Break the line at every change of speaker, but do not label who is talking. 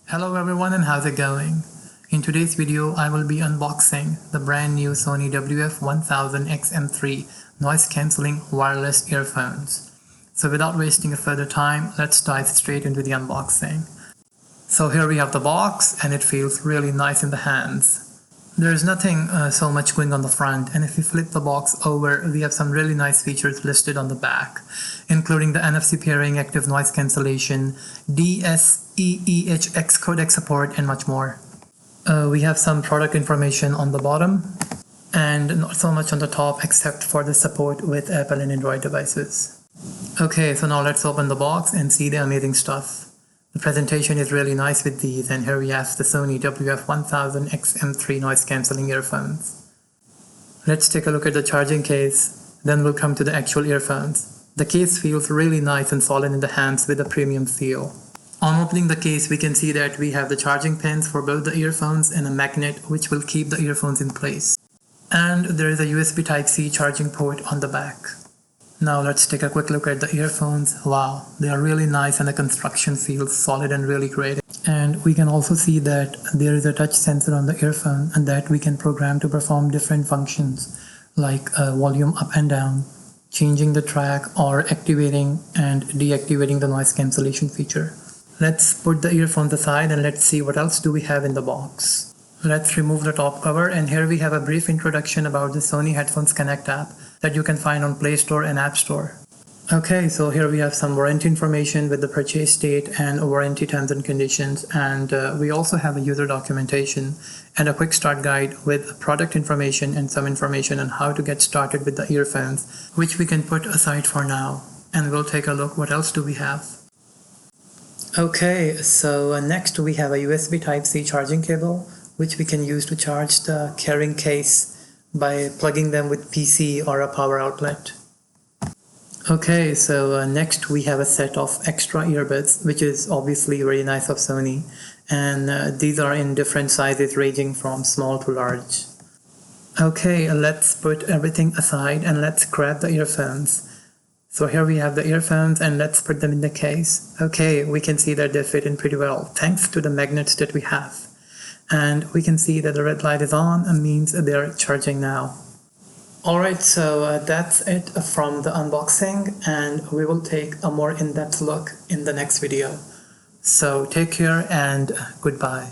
Hello everyone, and how's it going? In today's video, I will be unboxing the brand new Sony WF-1000XM3 noise cancelling wireless earphones. So without wasting further time, let's dive straight into the unboxing. So here we have the box, and it feels really nice in the hands. There's nothing so much going on the front, and if we flip the box over, we have some really nice features listed on the back, including the NFC pairing, active noise cancellation, DSEEHX codec support, and much more. We have some product information on the bottom, and not so much on the top except for the support with Apple and Android devices. Okay, so now let's open the box and see the amazing stuff. The presentation is really nice with these, and here we have the Sony WF-1000XM3 noise cancelling earphones. Let's take a look at the charging case, then we'll come to the actual earphones. The case feels really nice and solid in the hands with a premium feel. On opening the case, we can see that we have the charging pins for both the earphones and a magnet which will keep the earphones in place. And there is a USB Type-C charging port on the back. Now let's take a quick look at the earphones. Wow, they are really nice and the construction feels solid and really great. And we can also see that there is a touch sensor on the earphone and that we can program to perform different functions like volume up and down, changing the track, or activating and deactivating the noise cancellation feature. Let's put the earphones aside and let's see what else do we have in the box. Let's remove the top cover, and here we have a brief introduction about the Sony Headphones Connect app that you can find on Play Store and App Store. Okay, so here we have some warranty information with the purchase date and warranty terms and conditions, and we also have a user documentation and a quick start guide with product information and some information on how to get started with the earphones, which we can put aside for now, and we'll take a look what else do we have. Okay, so next we have a USB Type-C charging cable, which we can use to charge the carrying case by plugging them with PC or a power outlet. Okay, so next we have a set of extra earbuds, which is obviously very nice of Sony, and these are in different sizes ranging from small to large. Okay, let's put everything aside and let's grab the earphones. So here we have the earphones, and let's put them in the case. Okay, we can see that they fit in pretty well thanks to the magnets that we have. And we can see that the red light is on and means they're charging now. Alright, so that's it from the unboxing, and we will take a more in-depth look in the next video. So take care and goodbye.